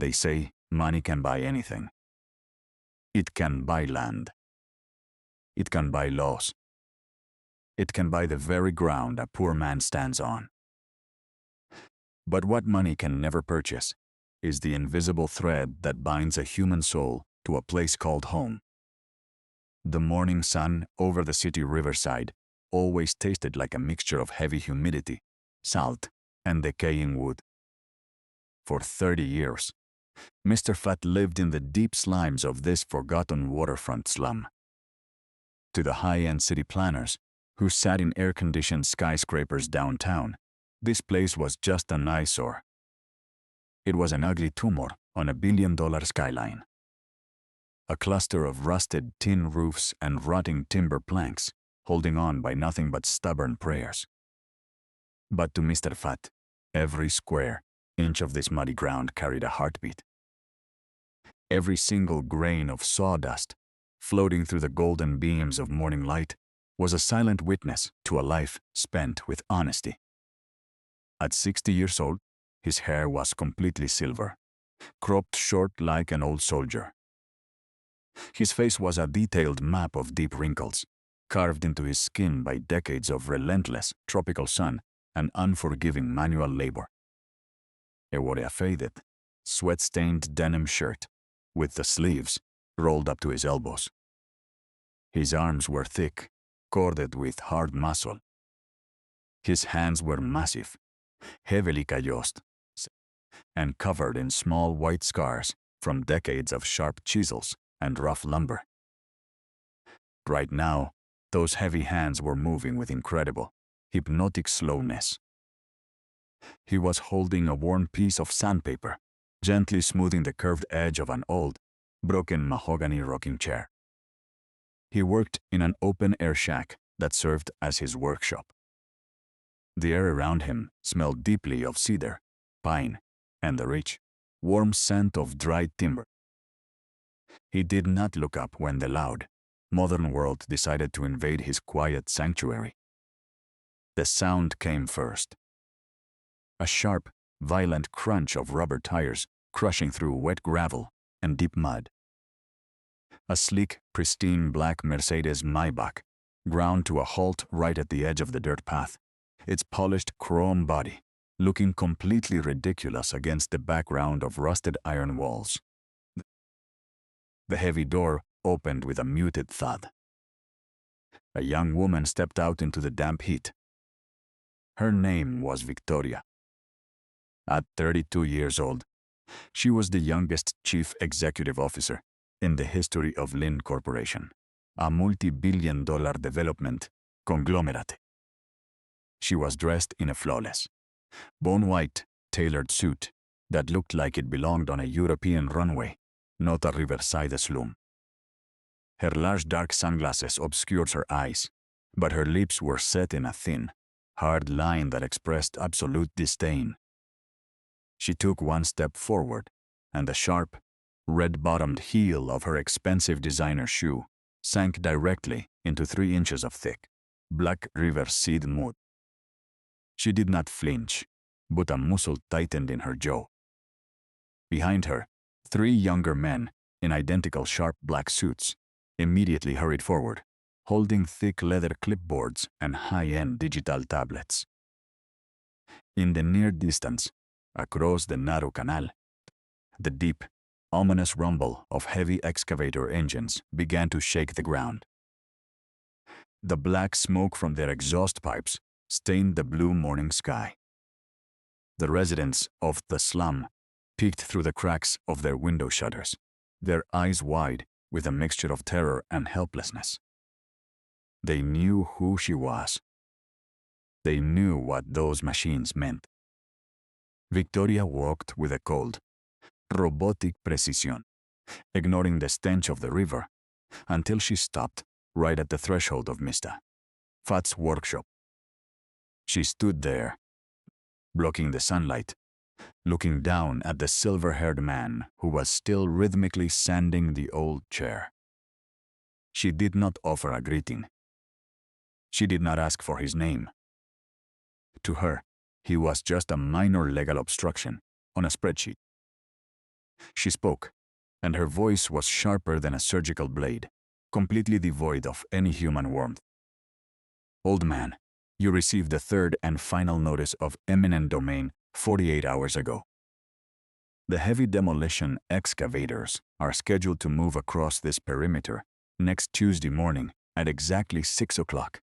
They say money can buy anything. It can buy land. It can buy laws. It can buy the very ground a poor man stands on. But what money can never purchase is the invisible thread that binds a human soul to a place called home. The morning sun over the city riverside always tasted like a mixture of heavy humidity, salt, and decaying wood. For 30 years, Mr. Fat lived in the deep slimes of this forgotten waterfront slum. To the high-end city planners who sat in air-conditioned skyscrapers downtown, this place was just an eyesore. It was an ugly tumor on a billion-dollar skyline. A cluster of rusted tin roofs and rotting timber planks, holding on by nothing but stubborn prayers. But to Mr. Fat, every square inch of this muddy ground carried a heartbeat. Every single grain of sawdust, floating through the golden beams of morning light, was a silent witness to a life spent with honesty. At 60 years old, his hair was completely silver, cropped short like an old soldier. His face was a detailed map of deep wrinkles, carved into his skin by decades of relentless tropical sun and unforgiving manual labor. He wore a faded, sweat-stained denim shirt, with the sleeves rolled up to his elbows. His arms were thick, corded with hard muscle. His hands were massive, heavily calloused, and covered in small white scars from decades of sharp chisels and rough lumber. Right now, those heavy hands were moving with incredible, hypnotic slowness. He was holding a worn piece of sandpaper, gently smoothing the curved edge of an old, broken mahogany rocking chair. He worked in an open-air shack that served as his workshop. The air around him smelled deeply of cedar, pine, and the rich, warm scent of dried timber. He did not look up when the loud, modern world decided to invade his quiet sanctuary. The sound came first. A sharp, violent crunch of rubber tires crushing through wet gravel and deep mud. A sleek, pristine black Mercedes Maybach ground to a halt right at the edge of the dirt path, its polished chrome body looking completely ridiculous against the background of rusted iron walls. The heavy door opened with a muted thud. A young woman stepped out into the damp heat. Her name was Victoria. At 32 years old, she was the youngest chief executive officer in the history of Lin Corporation, a multi-billion-dollar development conglomerate. She was dressed in a flawless, bone-white, tailored suit that looked like it belonged on a European runway, not a riverside slum. Her large dark sunglasses obscured her eyes, but her lips were set in a thin, hard line that expressed absolute disdain. She took one step forward, and the sharp, red-bottomed heel of her expensive designer shoe sank directly into 3 inches of thick, black riverside mud. She did not flinch, but a muscle tightened in her jaw. Behind her, 3 younger men in identical sharp black suits immediately hurried forward, holding thick leather clipboards and high-end digital tablets. In the near distance, across the narrow canal, the deep, ominous rumble of heavy excavator engines began to shake the ground. The black smoke from their exhaust pipes stained the blue morning sky. The residents of the slum peeked through the cracks of their window shutters, their eyes wide with a mixture of terror and helplessness. They knew who she was. They knew what those machines meant. Victoria walked with a cold, robotic precision, ignoring the stench of the river, until she stopped right at the threshold of Mr. Fat's workshop. She stood there, blocking the sunlight, looking down at the silver-haired man who was still rhythmically sanding the old chair. She did not offer a greeting. She did not ask for his name. To her, he was just a minor legal obstruction on a spreadsheet. She spoke, and her voice was sharper than a surgical blade, completely devoid of any human warmth. "Old man, you received the third and final notice of eminent domain 48 hours ago. The heavy demolition excavators are scheduled to move across this perimeter next Tuesday morning at exactly 6 o'clock.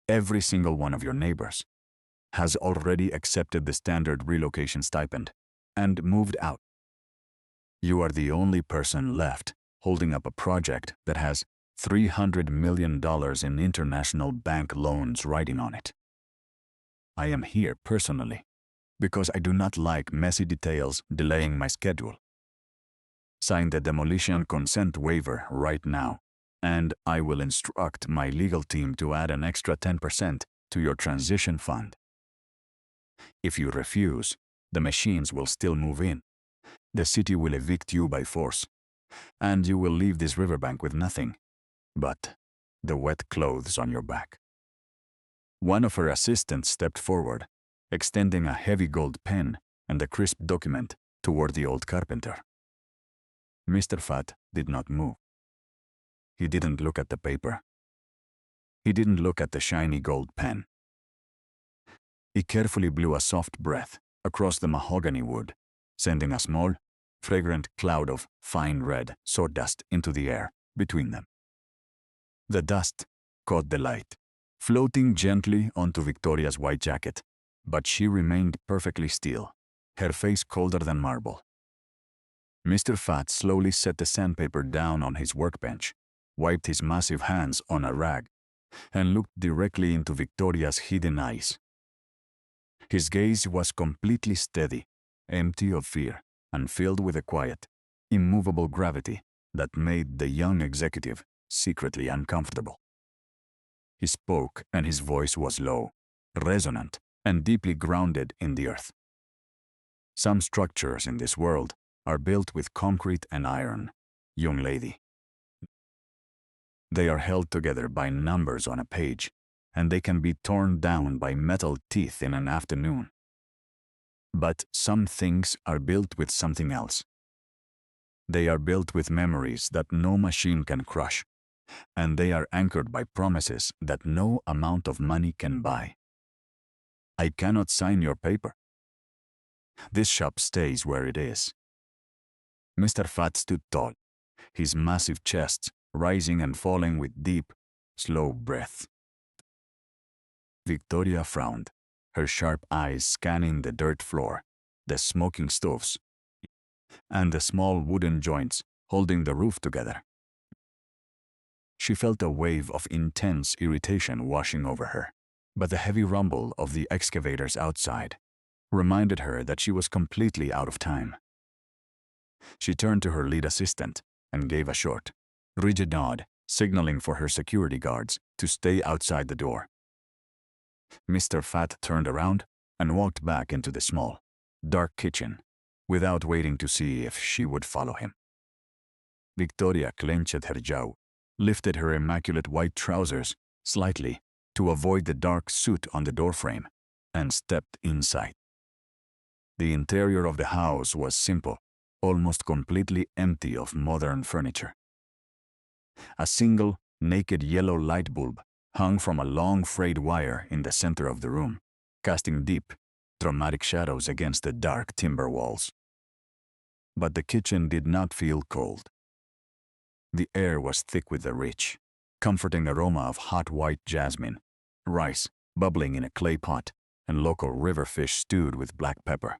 Every single one of your neighbors has already accepted the standard relocation stipend and moved out. You are the only person left holding up a project that has $300 million in international bank loans riding on it. I am here personally because I do not like messy details delaying my schedule. Sign the demolition consent waiver right now, and I will instruct my legal team to add an extra 10% to your transition fund. If you refuse, the machines will still move in. The city will evict you by force, and you will leave this riverbank with nothing but the wet clothes on your back." One of her assistants stepped forward, extending a heavy gold pen and a crisp document toward the old carpenter. Mr. Fat did not move. He didn't look at the paper. He didn't look at the shiny gold pen. He carefully blew a soft breath across the mahogany wood, sending a small, fragrant cloud of fine red sawdust into the air between them. The dust caught the light, floating gently onto Victoria's white jacket, but she remained perfectly still, her face colder than marble. Mr. Fat slowly set the sandpaper down on his workbench, wiped his massive hands on a rag, and looked directly into Victoria's hidden eyes. His gaze was completely steady, empty of fear, and filled with a quiet, immovable gravity that made the young executive secretly uncomfortable. He spoke, and his voice was low, resonant, and deeply grounded in the earth. "Some structures in this world are built with concrete and iron, young lady. They are held together by numbers on a page, and they can be torn down by metal teeth in an afternoon. But some things are built with something else. They are built with memories that no machine can crush, and they are anchored by promises that no amount of money can buy. I cannot sign your paper. This shop stays where it is." Mr. Fat stood tall, his massive chest rising and falling with deep, slow breath. Victoria frowned, her sharp eyes scanning the dirt floor, the smoking stoves, and the small wooden joints holding the roof together. She felt a wave of intense irritation washing over her, but the heavy rumble of the excavators outside reminded her that she was completely out of time. She turned to her lead assistant and gave a short, rigid nod, signaling for her security guards to stay outside the door. Mr. Fat turned around and walked back into the small, dark kitchen without waiting to see if she would follow him. Victoria clenched her jaw, lifted her immaculate white trousers slightly to avoid the dark soot on the doorframe, and stepped inside. The interior of the house was simple, almost completely empty of modern furniture. A single, naked yellow light bulb hung from a long frayed wire in the center of the room, casting deep, dramatic shadows against the dark timber walls. But the kitchen did not feel cold. The air was thick with the rich, comforting aroma of hot white jasmine, rice bubbling in a clay pot, and local river fish stewed with black pepper.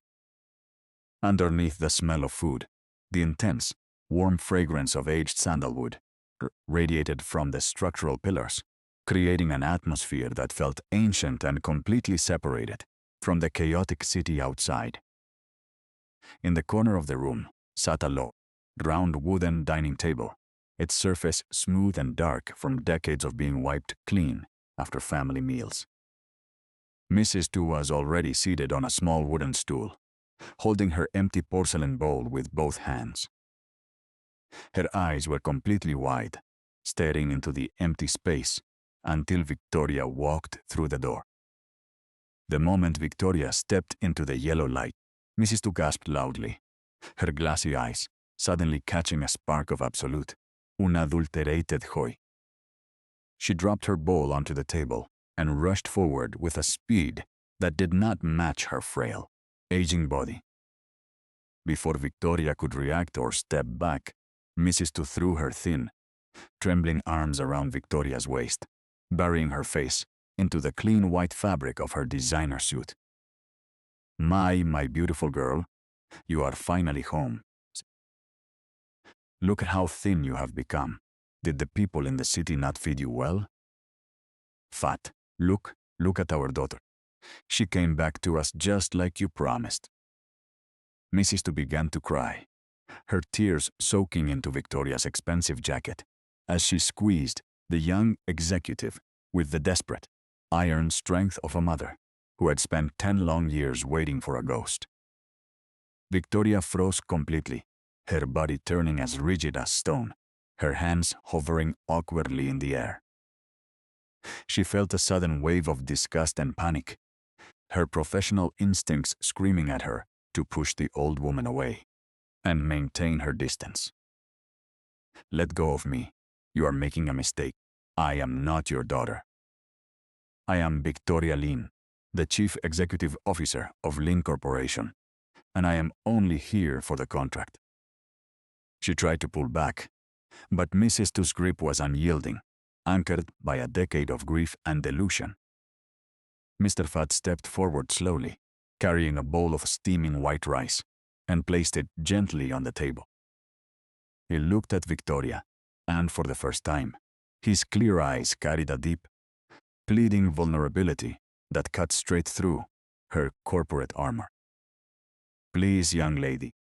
Underneath the smell of food, the intense, warm fragrance of aged sandalwood radiated from the structural pillars, creating an atmosphere that felt ancient and completely separated from the chaotic city outside. In the corner of the room sat a low, round wooden dining table, its surface smooth and dark from decades of being wiped clean after family meals. Mrs. Tu was already seated on a small wooden stool, holding her empty porcelain bowl with both hands. Her eyes were completely wide, staring into the empty space until Victoria walked through the door. The moment Victoria stepped into the yellow light, Mrs. Tu gasped loudly, her glassy eyes suddenly catching a spark of absolute, unadulterated joy. She dropped her bowl onto the table and rushed forward with a speed that did not match her frail, aging body. Before Victoria could react or step back, Mrs. Tu threw her thin, trembling arms around Victoria's waist, burying her face into the clean white fabric of her designer suit. My beautiful girl, you are finally home. Look at how thin you have become. Did the people in the city not feed you well? Fat, look at our daughter. She came back to us just like you promised. Mrs. Tu began to cry, her tears soaking into Victoria's expensive jacket as she squeezed the young executive with the desperate, iron strength of a mother who had spent 10 long years waiting for a ghost. Victoria froze completely, her body turning as rigid as stone, her hands hovering awkwardly in the air. She felt a sudden wave of disgust and panic, her professional instincts screaming at her to push the old woman away and maintain her distance. Let go of me. You are making a mistake. I am not your daughter. I am Victoria Lin, the Chief Executive Officer of Lin Corporation, and I am only here for the contract. She tried to pull back, but Mrs. Tu's grip was unyielding, anchored by a decade of grief and delusion. Mr. Fat stepped forward slowly, carrying a bowl of steaming white rice, and placed it gently on the table. He looked at Victoria, and for the first time, his clear eyes carried a deep, pleading vulnerability that cut straight through her corporate armor. Please, young lady,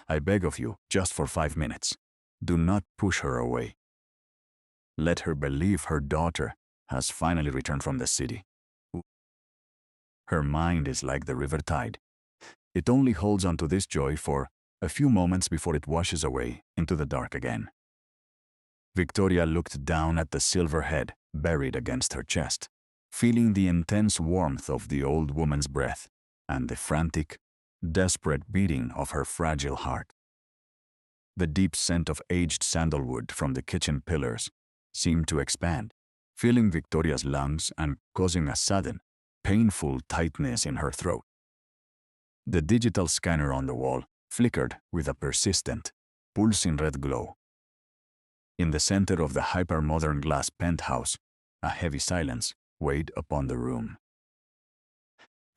I beg of you, just for 5 minutes, do not push her away. Let her believe her daughter has finally returned from the city. Her mind is like the river tide. It only holds onto this joy for a few moments before it washes away into the dark again. Victoria looked down at the silver head buried against her chest, feeling the intense warmth of the old woman's breath and the frantic, desperate beating of her fragile heart. The deep scent of aged sandalwood from the kitchen pillars seemed to expand, filling Victoria's lungs and causing a sudden, painful tightness in her throat. The digital scanner on the wall flickered with a persistent, pulsing red glow. In the center of the hyper-modern glass penthouse, a heavy silence weighed upon the room.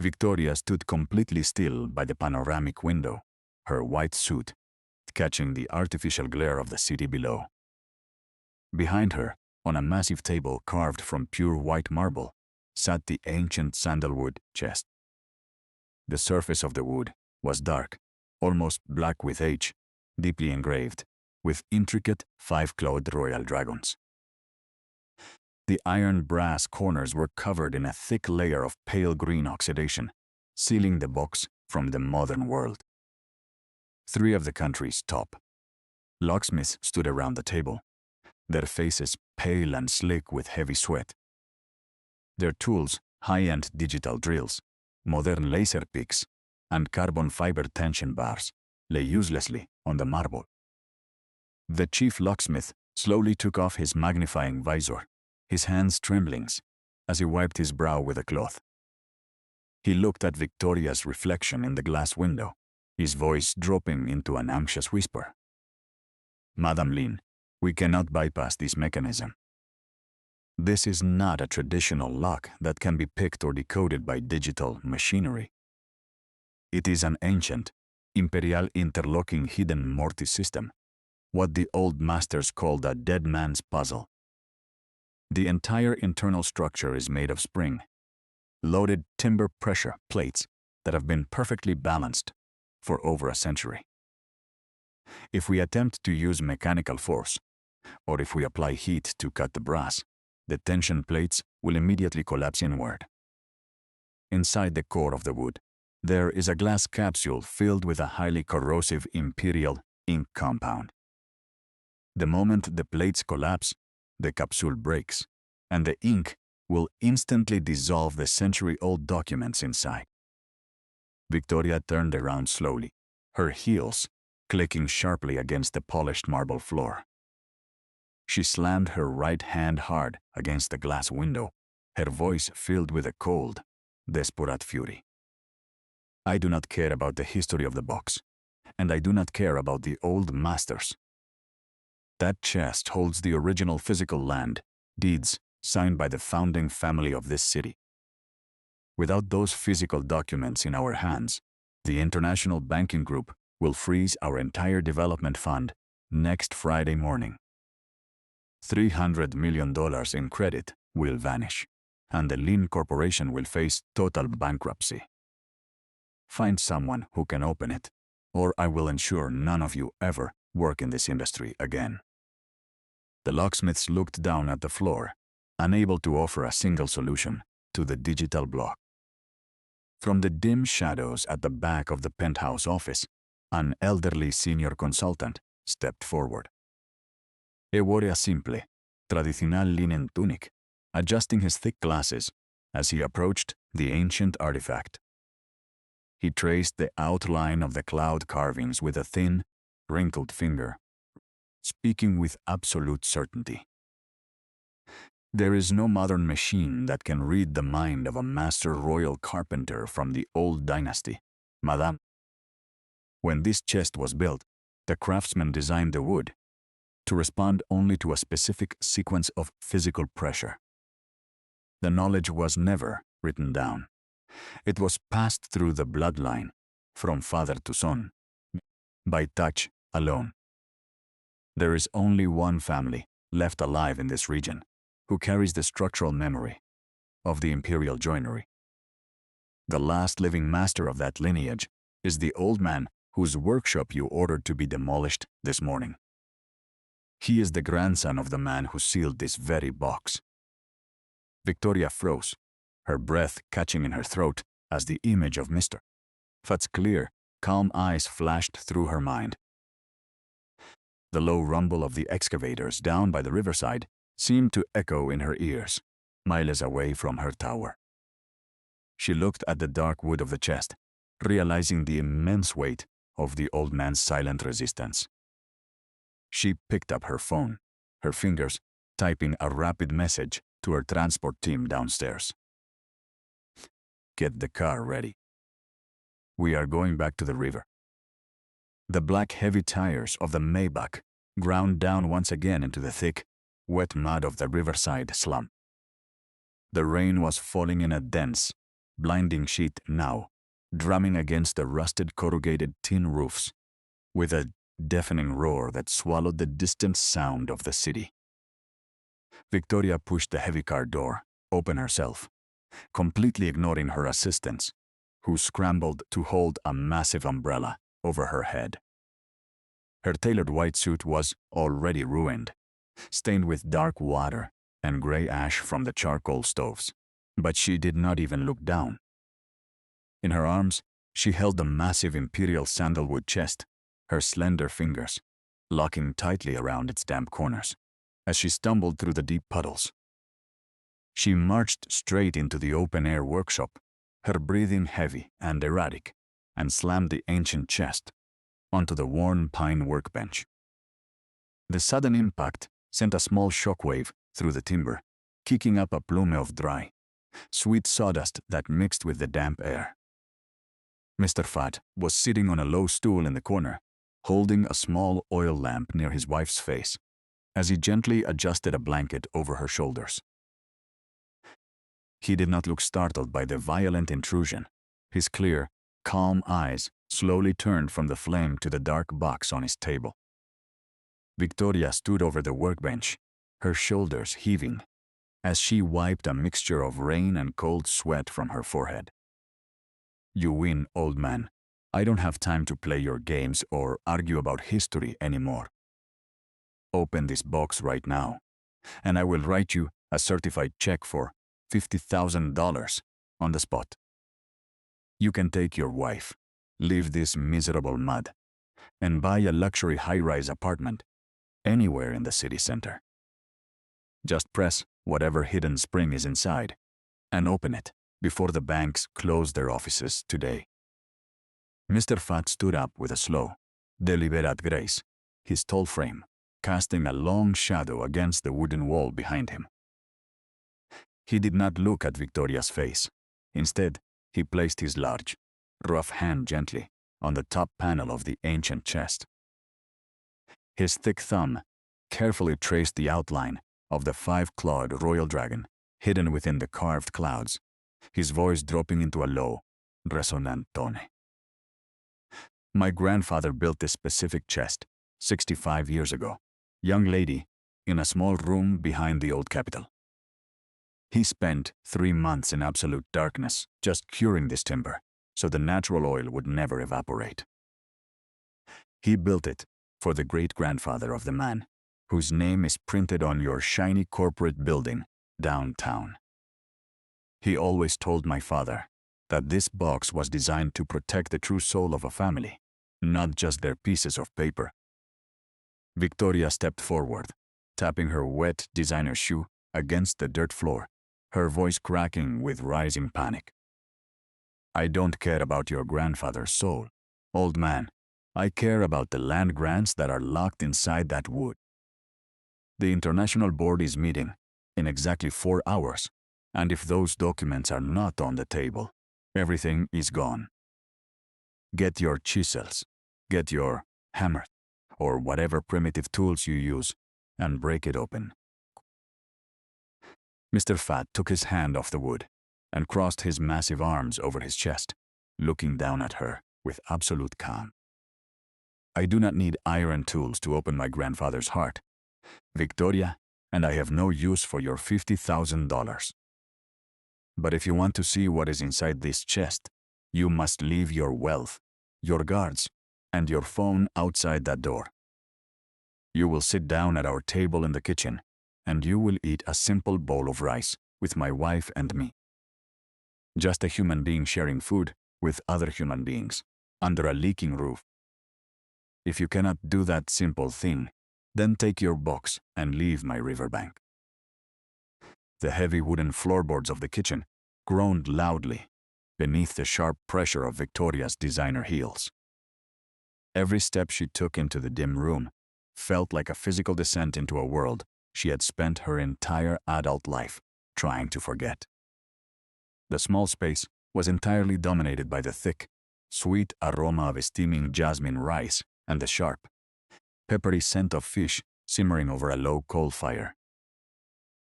Victoria stood completely still by the panoramic window, her white suit catching the artificial glare of the city below. Behind her, on a massive table carved from pure white marble, sat the ancient sandalwood chest. The surface of the wood was dark, almost black with age, deeply engraved, with intricate 5-clawed royal dragons. The iron brass corners were covered in a thick layer of pale green oxidation, sealing the box from the modern world. 3 of the country's top locksmiths stood around the table, their faces pale and slick with heavy sweat. Their tools, high-end digital drills, modern laser picks, and carbon fiber tension bars, lay uselessly on the marble. The chief locksmith slowly took off his magnifying visor, his hands trembling, as he wiped his brow with a cloth. He looked at Victoria's reflection in the glass window, his voice dropping into an anxious whisper. Madam Lin, we cannot bypass this mechanism. This is not a traditional lock that can be picked or decoded by digital machinery. It is an ancient, Imperial interlocking hidden mortise system, what the old masters called a dead man's puzzle. The entire internal structure is made of spring, loaded timber pressure plates that have been perfectly balanced for over a century. If we attempt to use mechanical force, or if we apply heat to cut the brass, the tension plates will immediately collapse inward. Inside the core of the wood, there is a glass capsule filled with a highly corrosive Imperial ink compound. The moment the plates collapse, the capsule breaks, and the ink will instantly dissolve the century-old documents inside. Victoria turned around slowly, her heels clicking sharply against the polished marble floor. She slammed her right hand hard against the glass window, her voice filled with a cold, desperate fury. I do not care about the history of the box, and I do not care about the old masters. That chest holds the original physical land, deeds signed by the founding family of this city. Without those physical documents in our hands, the international banking group will freeze our entire development fund next Friday morning. $300 million in credit will vanish, and the Lin Corporation will face total bankruptcy. Find someone who can open it, or I will ensure none of you ever work in this industry again. The locksmiths looked down at the floor, unable to offer a single solution to the digital block. From the dim shadows at the back of the penthouse office, an elderly senior consultant stepped forward. E wore a simple, tradicional linen tunic, adjusting his thick glasses as he approached the ancient artifact. He traced the outline of the cloud carvings with a thin, wrinkled finger, speaking with absolute certainty. There is no modern machine that can read the mind of a master royal carpenter from the old dynasty, Madame. When this chest was built, the craftsman designed the wood to respond only to a specific sequence of physical pressure. The knowledge was never written down. It was passed through the bloodline, from father to son, by touch alone. There is only one family left alive in this region who carries the structural memory of the Imperial joinery. The last living master of that lineage is the old man whose workshop you ordered to be demolished this morning. He is the grandson of the man who sealed this very box. Victoria froze, her breath catching in her throat as the image of Mr. Fat's clear, calm eyes flashed through her mind. The low rumble of the excavators down by the riverside seemed to echo in her ears, miles away from her tower. She looked at the dark wood of the chest, realizing the immense weight of the old man's silent resistance. She picked up her phone, her fingers typing a rapid message to her transport team downstairs. Get the car ready. We are going back to the river. The black heavy tires of the Maybach ground down once again into the thick, wet mud of the riverside slum. The rain was falling in a dense, blinding sheet now, drumming against the rusted corrugated tin roofs, with a deafening roar that swallowed the distant sound of the city. Victoria pushed the heavy car door open herself, completely ignoring her assistants, who scrambled to hold a massive umbrella over her head. Her tailored white suit was already ruined, stained with dark water and gray ash from the charcoal stoves, but she did not even look down. In her arms, she held the massive Imperial sandalwood chest, her slender fingers locking tightly around its damp corners as she stumbled through the deep puddles. She marched straight into the open-air workshop, her breathing heavy and erratic, and slammed the ancient chest onto the worn pine workbench. The sudden impact sent a small shockwave through the timber, kicking up a plume of dry, sweet sawdust that mixed with the damp air. Mr. Fat was sitting on a low stool in the corner, holding a small oil lamp near his wife's face, as he gently adjusted a blanket over her shoulders. He did not look startled by the violent intrusion. His clear, calm eyes slowly turned from the flame to the dark box on his table. Victoria stood over the workbench, her shoulders heaving, as she wiped a mixture of rain and cold sweat from her forehead. You win, old man. I don't have time to play your games or argue about history anymore. Open this box right now, and I will write you a certified check for $50,000 on the spot. You can take your wife, leave this miserable mud, and buy a luxury high-rise apartment anywhere in the city center. Just press whatever hidden spring is inside and open it before the banks close their offices today. Mr. Fat stood up with a slow, deliberate grace, his tall frame casting a long shadow against the wooden wall behind him. He did not look at Victoria's face. Instead, he placed his large, rough hand gently on the top panel of the ancient chest. His thick thumb carefully traced the outline of the five-clawed royal dragon hidden within the carved clouds, his voice dropping into a low, resonant tone. My grandfather built this specific chest 65 years ago, young lady, in a small room behind the old capital. He spent 3 months in absolute darkness just curing this timber so the natural oil would never evaporate. He built it for the great-grandfather of the man whose name is printed on your shiny corporate building downtown. He always told my father that this box was designed to protect the true soul of a family, not just their pieces of paper. Victoria stepped forward, tapping her wet designer shoe against the dirt floor, her voice cracking with rising panic. I don't care about your grandfather's soul, old man. I care about the land grants that are locked inside that wood. The International Board is meeting in exactly 4 hours, and if those documents are not on the table, everything is gone. Get your chisels, get your hammer, or whatever primitive tools you use, and break it open. Mr. Fat took his hand off the wood and crossed his massive arms over his chest, looking down at her with absolute calm. I do not need iron tools to open my grandfather's heart, Victoria, and I have no use for your $50,000. But if you want to see what is inside this chest, you must leave your wealth, your guards, and your phone outside that door. You will sit down at our table in the kitchen, and you will eat a simple bowl of rice with my wife and me. Just a human being sharing food with other human beings under a leaking roof. If you cannot do that simple thing, then take your box and leave my riverbank. The heavy wooden floorboards of the kitchen groaned loudly beneath the sharp pressure of Victoria's designer heels. Every step she took into the dim room felt like a physical descent into a world she had spent her entire adult life trying to forget. The small space was entirely dominated by the thick, sweet aroma of steaming jasmine rice and the sharp, peppery scent of fish simmering over a low coal fire.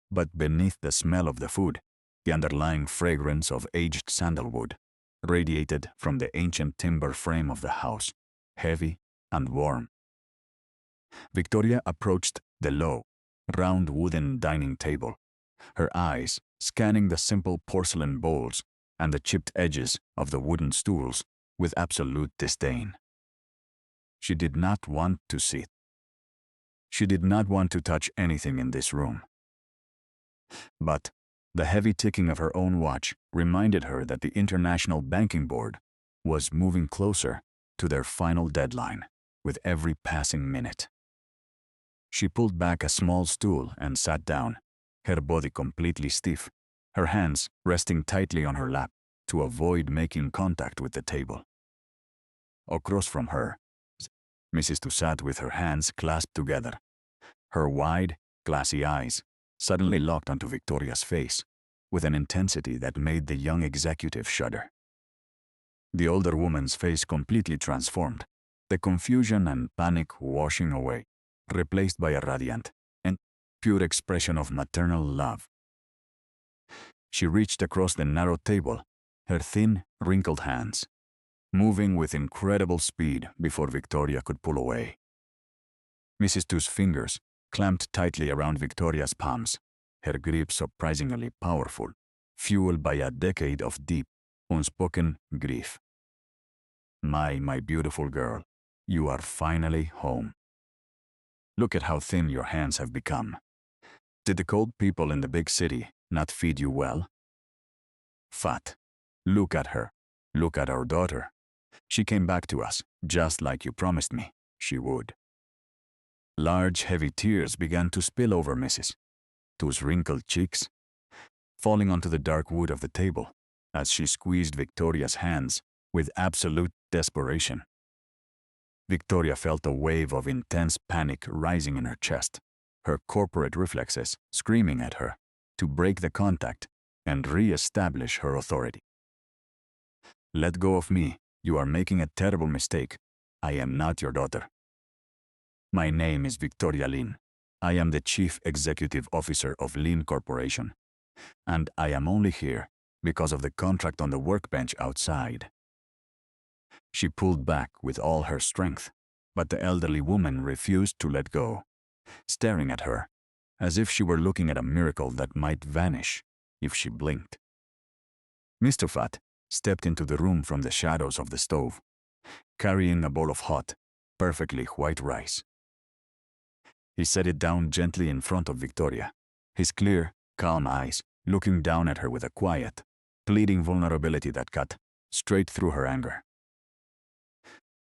But beneath the smell of the food, the underlying fragrance of aged sandalwood radiated from the ancient timber frame of the house, heavy and warm. Victoria approached the low, round wooden dining table, her eyes scanning the simple porcelain bowls and the chipped edges of the wooden stools with absolute disdain. She did not want to sit. She did not want to touch anything in this room. But the heavy ticking of her own watch reminded her that the International Banking Board was moving closer to their final deadline with every passing minute. She pulled back a small stool and sat down, her body completely stiff, her hands resting tightly on her lap to avoid making contact with the table. Across from her, Mrs. Tu sat with her hands clasped together, her wide, glassy eyes suddenly locked onto Victoria's face with an intensity that made the young executive shudder. The older woman's face completely transformed, the confusion and panic washing away, replaced by a radiant and pure expression of maternal love. She reached across the narrow table, her thin, wrinkled hands, moving with incredible speed before Victoria could pull away. Mrs. Tu's fingers clamped tightly around Victoria's palms, her grip surprisingly powerful, fueled by a decade of deep, unspoken grief. My beautiful girl, you are finally home. Look at how thin your hands have become. Did the cold people in the big city not feed you well? Fat. Look at her. Look at our daughter. She came back to us, just like you promised me she would. Large, heavy tears began to spill over Mrs. Tu's wrinkled cheeks, falling onto the dark wood of the table as she squeezed Victoria's hands with absolute desperation. Victoria felt a wave of intense panic rising in her chest, her corporate reflexes screaming at her to break the contact and re-establish her authority. "Let go of me. You are making a terrible mistake. I am not your daughter. My name is Victoria Lin. I am the Chief Executive Officer of Lin Corporation, and I am only here because of the contract on the workbench outside." She pulled back with all her strength, but the elderly woman refused to let go, staring at her as if she were looking at a miracle that might vanish if she blinked. Mr. Fat stepped into the room from the shadows of the stove, carrying a bowl of hot, perfectly white rice. He set it down gently in front of Victoria, his clear, calm eyes looking down at her with a quiet, pleading vulnerability that cut straight through her anger.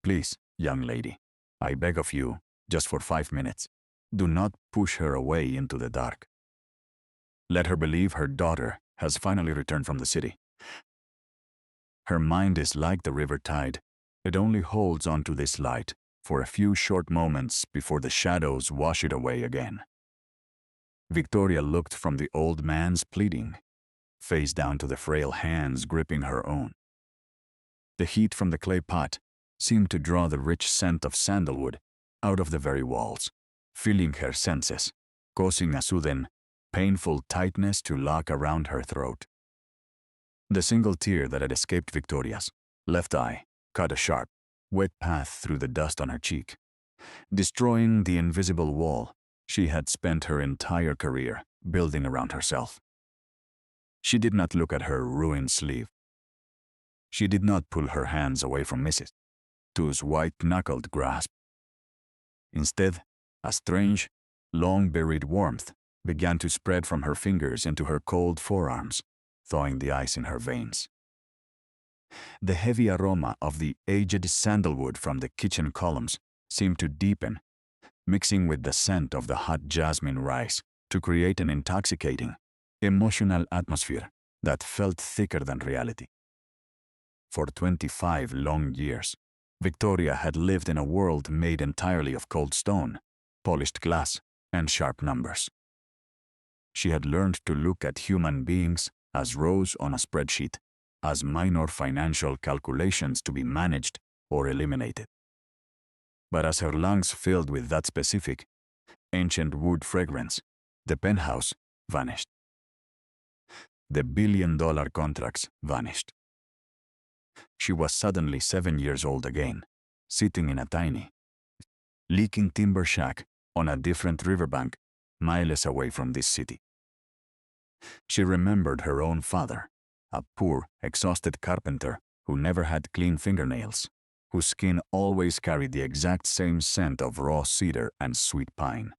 "Please, young lady, I beg of you, just for 5 minutes, do not push her away into the dark. Let her believe her daughter has finally returned from the city. Her mind is like the river tide. It only holds onto this light for a few short moments before the shadows wash it away again." Victoria looked from the old man's pleading, face down to the frail hands gripping her own. The heat from the clay pot seemed to draw the rich scent of sandalwood out of the very walls, filling her senses, causing a sudden, painful tightness to lock around her throat. The single tear that had escaped Victoria's left eye cut a sharp, wet path through the dust on her cheek, destroying the invisible wall she had spent her entire career building around herself. She did not look at her ruined sleeve. She did not pull her hands away from Mrs. Tu's white-knuckled grasp. Instead, a strange, long-buried warmth began to spread from her fingers into her cold forearms, thawing the ice in her veins. The heavy aroma of the aged sandalwood from the kitchen columns seemed to deepen, mixing with the scent of the hot jasmine rice to create an intoxicating, emotional atmosphere that felt thicker than reality. For 25 long years, Victoria had lived in a world made entirely of cold stone, polished glass, and sharp numbers. She had learned to look at human beings as rows on a spreadsheet, as minor financial calculations to be managed or eliminated. But as her lungs filled with that specific, ancient wood fragrance, the penthouse vanished. The billion-dollar contracts vanished. She was suddenly 7 years old again, sitting in a tiny, leaking timber shack on a different riverbank, miles away from this city. She remembered her own father, a poor, exhausted carpenter who never had clean fingernails, whose skin always carried the exact same scent of raw cedar and sweet pine.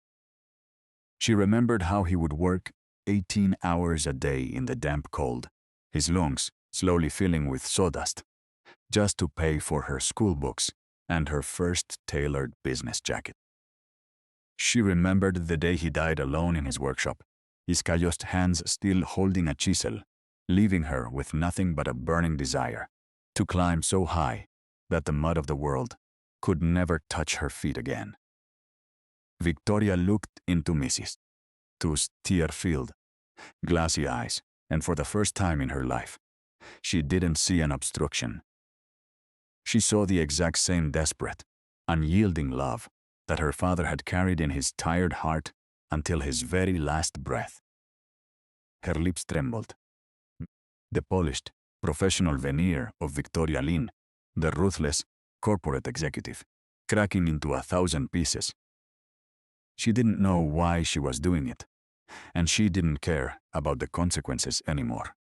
She remembered how he would work 18 hours a day in the damp cold, his lungs slowly filling with sawdust, just to pay for her school books and her first tailored business jacket. She remembered the day he died alone in his workshop, his calloused hands still holding a chisel, leaving her with nothing but a burning desire to climb so high that the mud of the world could never touch her feet again. Victoria looked into Mrs. Tu's tear-filled, glassy eyes, and for the first time in her life, she didn't see an obstruction. She saw the exact same desperate, unyielding love that her father had carried in his tired heart until his very last breath. Her lips trembled. The polished, professional veneer of Victoria Lin, the ruthless, corporate executive, cracking into 1,000 pieces. She didn't know why she was doing it, and she didn't care about the consequences anymore.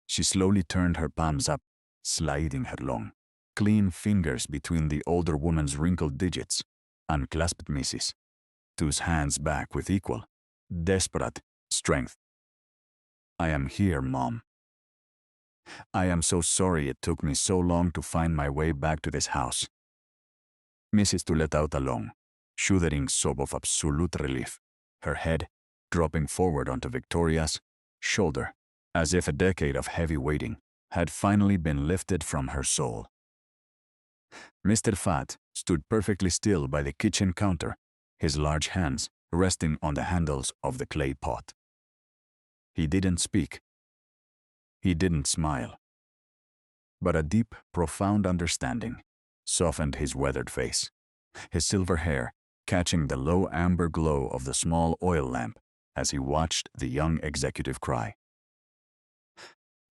She slowly turned her palms up, sliding her long, clean fingers between the older woman's wrinkled digits, and clasped Mrs. Tu's hands back with equal, desperate strength. "I am here, Mom. I am so sorry it took me so long to find my way back to this house." Mrs. Tu let out a long, shuddering sob of absolute relief, her head dropping forward onto Victoria's shoulder, as if a decade of heavy waiting had finally been lifted from her soul. Mr. Fat stood perfectly still by the kitchen counter, his large hands resting on the handles of the clay pot. He didn't speak. He didn't smile. But a deep, profound understanding softened his weathered face, his silver hair catching the low amber glow of the small oil lamp as he watched the young executive cry.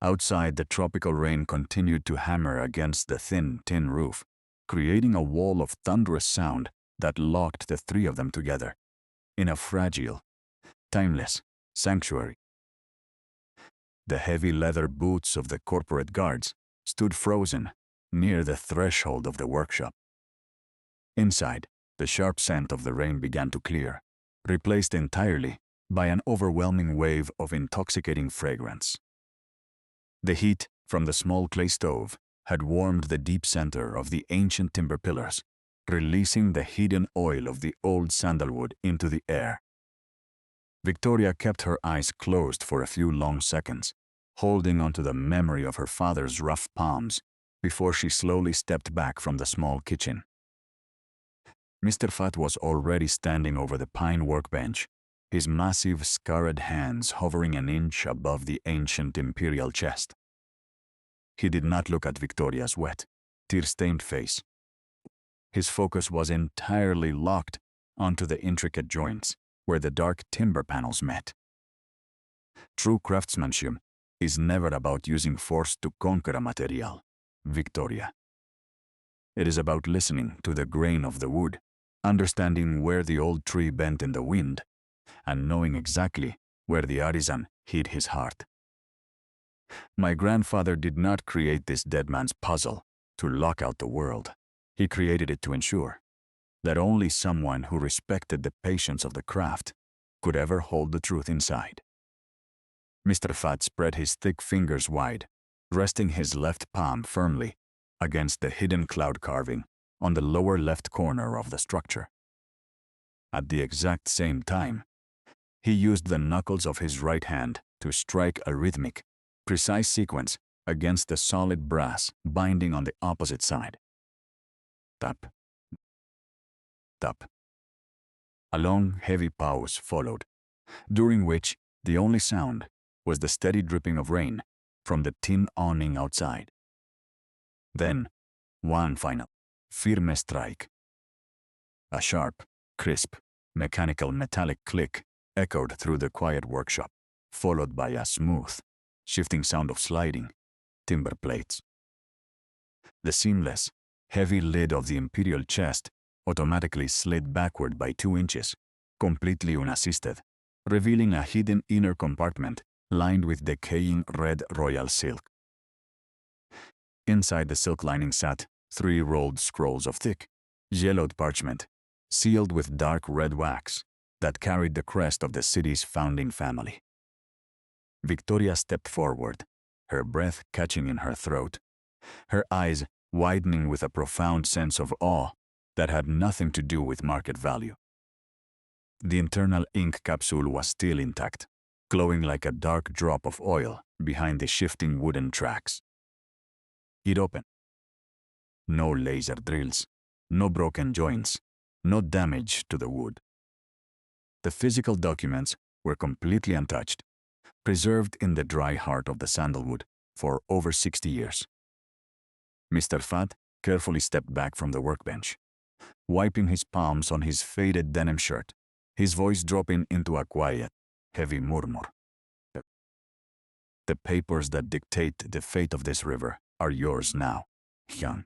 Outside, the tropical rain continued to hammer against the thin tin roof, creating a wall of thunderous sound that locked the three of them together in a fragile, timeless sanctuary. The heavy leather boots of the corporate guards stood frozen near the threshold of the workshop. Inside, the sharp scent of the rain began to clear, replaced entirely by an overwhelming wave of intoxicating fragrance. The heat from the small clay stove had warmed the deep center of the ancient timber pillars, releasing the hidden oil of the old sandalwood into the air. Victoria kept her eyes closed for a few long seconds, holding onto the memory of her father's rough palms before she slowly stepped back from the small kitchen. Mr. Fat was already standing over the pine workbench, his massive scarred hands hovering an inch above the ancient Imperial chest. He did not look at Victoria's wet, tear-stained face. His focus was entirely locked onto the intricate joints where the dark timber panels met. True craftsmanship is never about using force to conquer a material, Victoria. It is about listening to the grain of the wood, understanding where the old tree bent in the wind, and knowing exactly where the artisan hid his heart. My grandfather did not create this dead man's puzzle to lock out the world. He created it to ensure that only someone who respected the patience of the craft could ever hold the truth inside. Mr. Fat spread his thick fingers wide, resting his left palm firmly against the hidden cloud carving on the lower left corner of the structure. At the exact same time, he used the knuckles of his right hand to strike a rhythmic, precise sequence against the solid brass binding on the opposite side. Tap. Tap. A long, heavy pause followed, during which the only sound was the steady dripping of rain from the tin awning outside. Then, one final, firme strike. A sharp, crisp, mechanical metallic click echoed through the quiet workshop, followed by a smooth, shifting sound of sliding timber plates. The seamless, heavy lid of the Imperial chest automatically slid backward by 2 inches, completely unassisted, revealing a hidden inner compartment lined with decaying red royal silk. Inside the silk lining sat 3 rolled scrolls of thick, yellowed parchment, sealed with dark red wax that carried the crest of the city's founding family. Victoria stepped forward, her breath catching in her throat, her eyes widening with a profound sense of awe that had nothing to do with market value. The internal ink capsule was still intact, glowing like a dark drop of oil behind the shifting wooden tracks. It opened. No laser drills, no broken joints, no damage to the wood. The physical documents were completely untouched, preserved in the dry heart of the sandalwood for over 60 years. Mr. Fat carefully stepped back from the workbench, wiping his palms on his faded denim shirt, his voice dropping into a quiet, heavy murmur. The papers that dictate the fate of this river are yours now, young.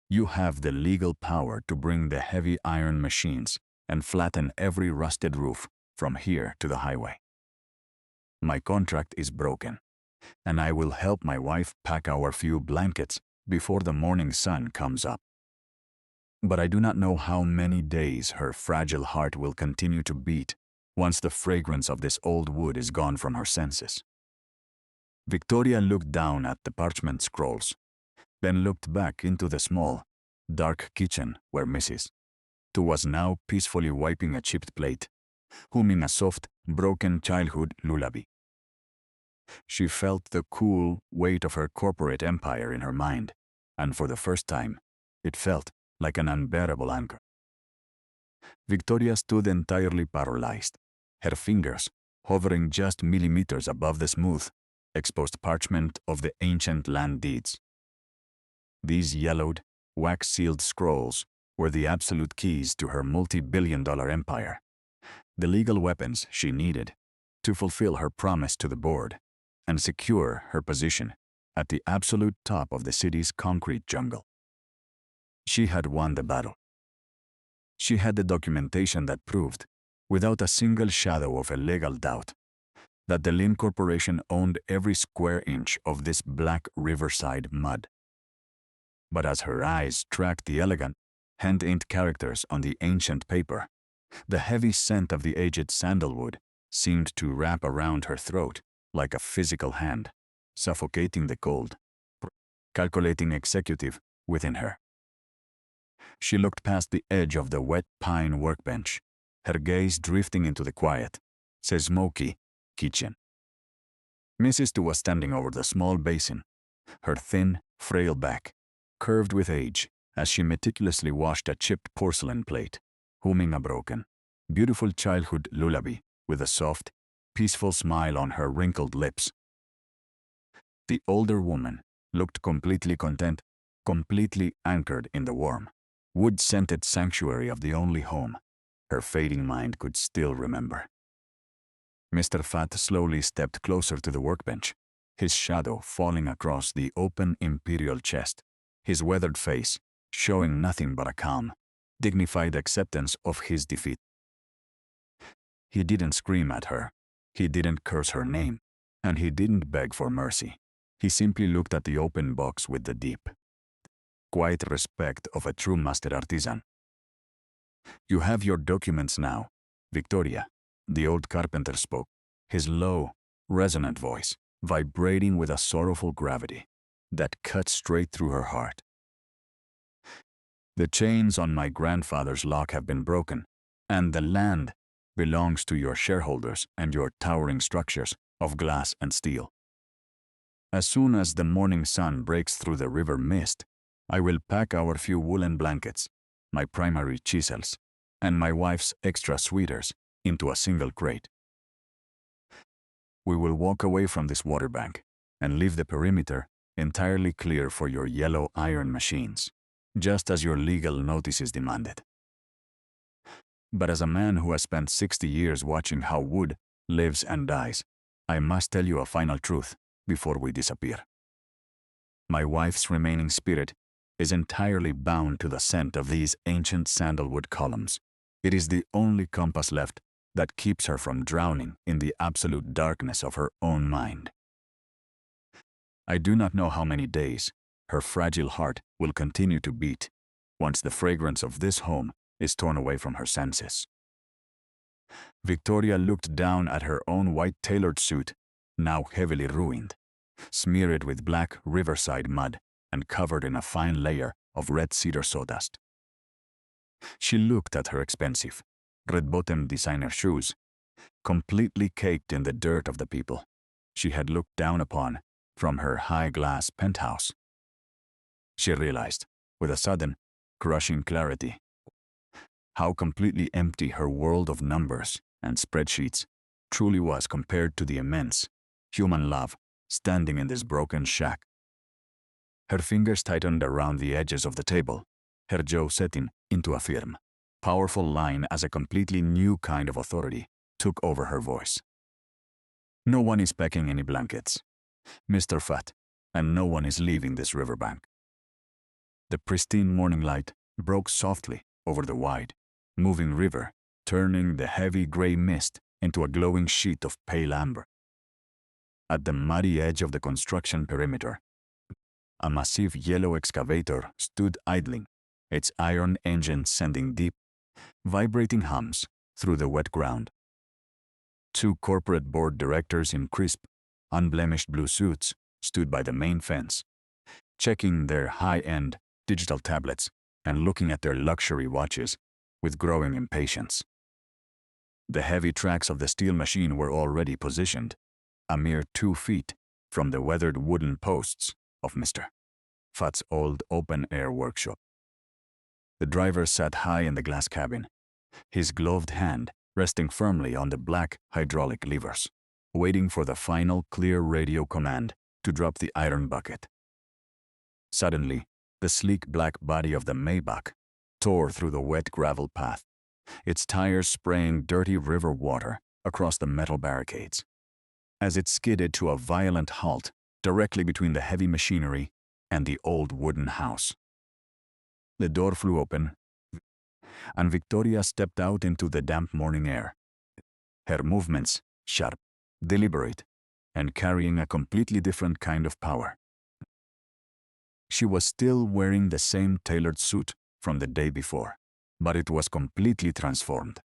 You have the legal power to bring the heavy iron machines and flatten every rusted roof from here to the highway. My contract is broken, and I will help my wife pack our few blankets before the morning sun comes up. But I do not know how many days her fragile heart will continue to beat once the fragrance of this old wood is gone from her senses. Victoria looked down at the parchment scrolls, then looked back into the small, dark kitchen where Mrs. Tu was now peacefully wiping a chipped plate, humming a soft, broken childhood lullaby. She felt the cool weight of her corporate empire in her mind, and for the first time, It felt like an unbearable anchor. Victoria stood entirely paralyzed, her fingers hovering just millimeters above the smooth, exposed parchment of the ancient land deeds. These yellowed, wax-sealed scrolls were the absolute keys to her multi-billion-dollar empire, the legal weapons she needed to fulfill her promise to the board and secure her position at the absolute top of the city's concrete jungle. She had won the battle. She had the documentation that proved, without a single shadow of a legal doubt, that the Lin Corporation owned every square inch of this black riverside mud. But as her eyes tracked the elegant, hand-inked characters on the ancient paper, the heavy scent of the aged sandalwood seemed to wrap around her throat like a physical hand, suffocating the cold, calculating executive within her. She looked past the edge of the wet pine workbench, her gaze drifting into the quiet, smoky kitchen. Mrs. Tu was standing over the small basin, her thin, frail back curved with age as she meticulously washed a chipped porcelain plate, humming a broken, beautiful childhood lullaby with a soft, peaceful smile on her wrinkled lips. The older woman looked completely content, completely anchored in the warm, wood-scented sanctuary of the only home her fading mind could still remember. Mr. Fat slowly stepped closer to the workbench, his shadow falling across the open Imperial chest, his weathered face showing nothing but a calm, dignified acceptance of his defeat. He didn't scream at her, he didn't curse her name, and he didn't beg for mercy. He simply looked at the open box with the deep, quiet respect of a true master artisan. "You have your documents now, Victoria," the old carpenter spoke, his low, resonant voice vibrating with a sorrowful gravity that cut straight through her heart. "The chains on my grandfather's lock have been broken, and the land belongs to your shareholders and your towering structures of glass and steel. As soon as the morning sun breaks through the river mist, I will pack our few woolen blankets, my primary chisels, and my wife's extra sweaters into a single crate. We will walk away from this waterbank and leave the perimeter entirely clear for your yellow iron machines, just as your legal notices demanded. But as a man who has spent 60 years watching how wood lives and dies, I must tell you a final truth before we disappear. My wife's remaining spirit is entirely bound to the scent of these ancient sandalwood columns. It is the only compass left that keeps her from drowning in the absolute darkness of her own mind. I do not know how many days her fragile heart will continue to beat once the fragrance of this home is torn away from her senses." Victoria looked down at her own white tailored suit, now heavily ruined, smeared with black riverside mud and covered in a fine layer of red cedar sawdust. She looked at her expensive, red-bottomed designer shoes, completely caked in the dirt of the people she had looked down upon from her high-glass penthouse. She realized, with a sudden, crushing clarity, how completely empty her world of numbers and spreadsheets truly was compared to the immense human love standing in this broken shack. Her fingers tightened around the edges of the table, her jaw setting into a firm, powerful line as a completely new kind of authority took over her voice. "No one is packing any blankets, Mr. Fat, and no one is leaving this riverbank." The pristine morning light broke softly over the wide, moving river, turning the heavy gray mist into a glowing sheet of pale amber. At the muddy edge of the construction perimeter, a massive yellow excavator stood idling, its iron engine sending deep, vibrating hums through the wet ground. Two corporate board directors in crisp, unblemished blue suits stood by the main fence, checking their high-end digital tablets and looking at their luxury watches with growing impatience. The heavy tracks of the steel machine were already positioned, a mere 2 feet from the weathered wooden posts of Mr. Fat's old open-air workshop. The driver sat high in the glass cabin, his gloved hand resting firmly on the black hydraulic levers, waiting for the final clear radio command to drop the iron bucket. Suddenly, the sleek black body of the Maybach tore through the wet gravel path, its tires spraying dirty river water across the metal barricades. As it skidded to a violent halt directly between the heavy machinery and the old wooden house. The door flew open, and Victoria stepped out into the damp morning air, her movements sharp, deliberate, and carrying a completely different kind of power. She was still wearing the same tailored suit from the day before, but it was completely transformed.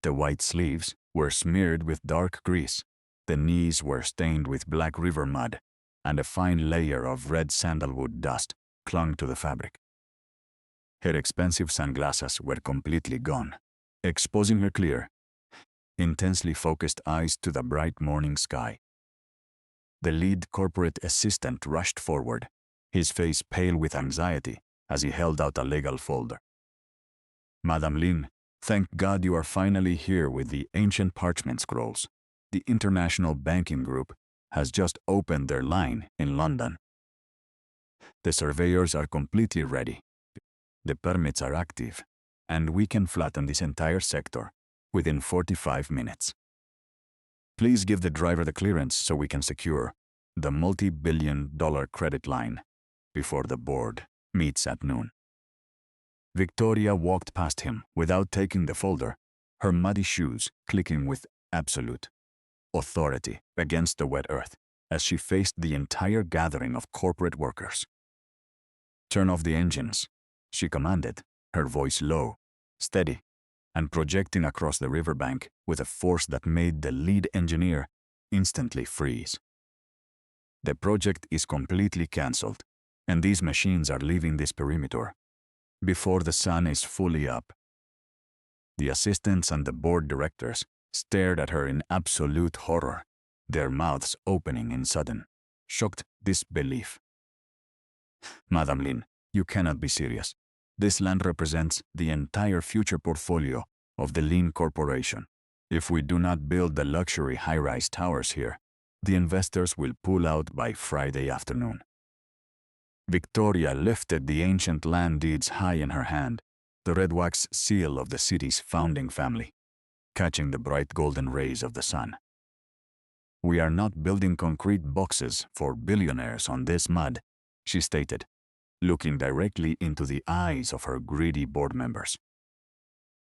The white sleeves were smeared with dark grease, the knees were stained with black river mud, and a fine layer of red sandalwood dust clung to the fabric. Her expensive sunglasses were completely gone, exposing her clear, intensely focused eyes to the bright morning sky. The lead corporate assistant rushed forward, his face pale with anxiety as he held out a legal folder. "Madam Lin, thank God you are finally here with the ancient parchment scrolls. The International Banking Group has just opened their line in London. The surveyors are completely ready. The permits are active, and we can flatten this entire sector within 45 minutes. Please give the driver the clearance so we can secure the multi-billion-dollar credit line before the board meets at noon." Victoria walked past him without taking the folder, her muddy shoes clicking with absolute authority against the wet earth as she faced the entire gathering of corporate workers. "Turn off the engines," she commanded, her voice low, steady, and projecting across the riverbank with a force that made the lead engineer instantly freeze. "The project is completely cancelled, and these machines are leaving this perimeter before the sun is fully up." The assistants and the board directors stared at her in absolute horror, their mouths opening in sudden, shocked disbelief. "Madam Lin, you cannot be serious. This land represents the entire future portfolio of the Lin Corporation. If we do not build the luxury high-rise towers here, the investors will pull out by Friday afternoon." Victoria lifted the ancient land deeds high in her hand, the red wax seal of the city's founding family, catching the bright golden rays of the sun. "We are not building concrete boxes for billionaires on this mud," she stated, looking directly into the eyes of her greedy board members.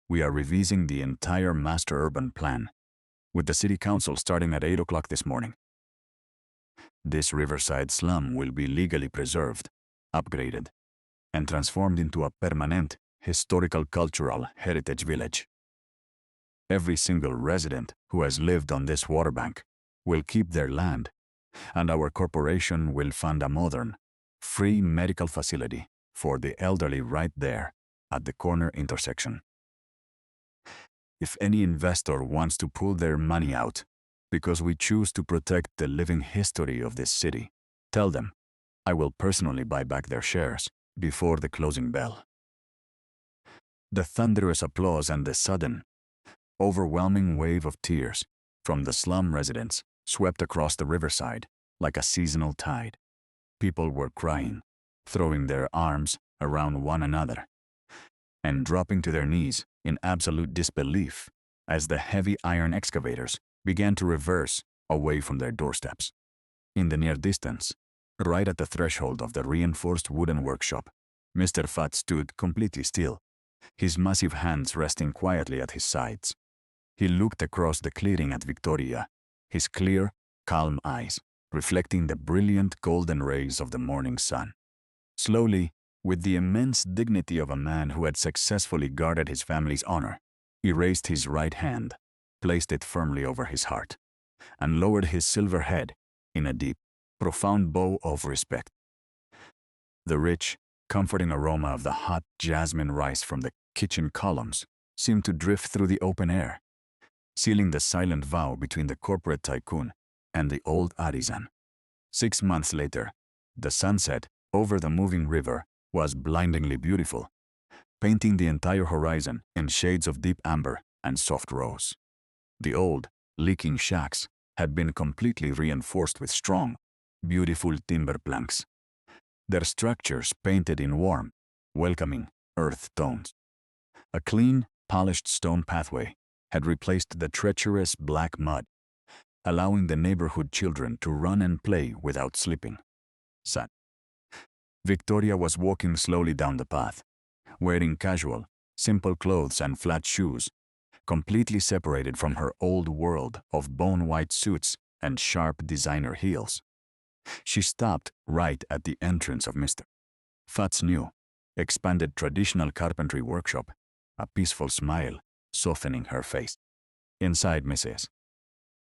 "We are revising the entire master urban plan, with the city council starting at 8 o'clock this morning. This riverside slum will be legally preserved, upgraded, and transformed into a permanent historical cultural heritage village. Every single resident who has lived on this waterbank will keep their land, and our corporation will fund a modern, free medical facility for the elderly right there at the corner intersection. If any investor wants to pull their money out because we choose to protect the living history of this city, tell them I will personally buy back their shares before the closing bell." The thunderous applause and the sudden, overwhelming wave of tears from the slum residents swept across the riverside like a seasonal tide. People were crying, throwing their arms around one another, and dropping to their knees in absolute disbelief as the heavy iron excavators began to reverse away from their doorsteps. In the near distance, right at the threshold of the reinforced wooden workshop, Mr. Fat stood completely still, his massive hands resting quietly at his sides. He looked across the clearing at Victoria, his clear, calm eyes reflecting the brilliant golden rays of the morning sun. Slowly, with the immense dignity of a man who had successfully guarded his family's honor, he raised his right hand, placed it firmly over his heart, and lowered his silver head in a deep, profound bow of respect. The rich, comforting aroma of the hot jasmine rice from the kitchen columns seemed to drift through the open air, sealing the silent vow between the corporate tycoon and the old artisan. 6 months later, the sunset over the moving river was blindingly beautiful, painting the entire horizon in shades of deep amber and soft rose. The old, leaking shacks had been completely reinforced with strong, beautiful timber planks, their structures painted in warm, welcoming earth tones. A clean, polished stone pathway had replaced the treacherous black mud, allowing the neighborhood children to run and play without slipping. Sad. Victoria was walking slowly down the path, wearing casual, simple clothes and flat shoes, completely separated from her old world of bone-white suits and sharp designer heels. She stopped right at the entrance of Mr. Fat's new, expanded traditional carpentry workshop, a peaceful smile softening her face. Inside, Mrs.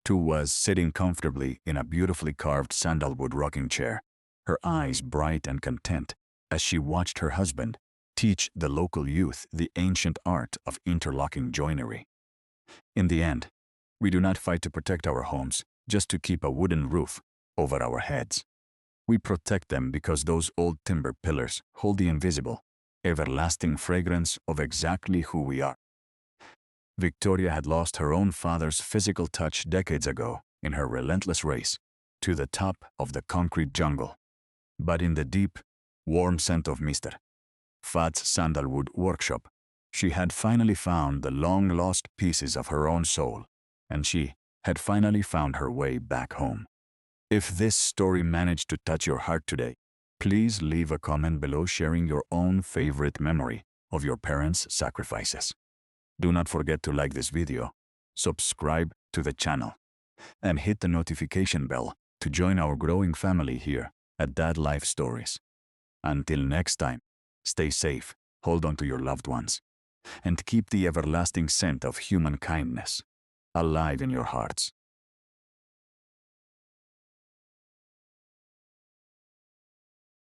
Tu was sitting comfortably in a beautifully carved sandalwood rocking chair, her eyes bright and content as she watched her husband teach the local youth the ancient art of interlocking joinery. In the end, we do not fight to protect our homes just to keep a wooden roof over our heads. We protect them because those old timber pillars hold the invisible, everlasting fragrance of exactly who we are. Victoria had lost her own father's physical touch decades ago in her relentless race to the top of the concrete jungle. But in the deep, warm scent of Mr. Fat's sandalwood workshop, she had finally found the long-lost pieces of her own soul, and she had finally found her way back home. If this story managed to touch your heart today, please leave a comment below sharing your own favorite memory of your parents' sacrifices. Do not forget to like this video, subscribe to the channel, and hit the notification bell to join our growing family here at Dad Life Stories. Until next time, stay safe, hold on to your loved ones, and keep the everlasting scent of human kindness alive in your hearts.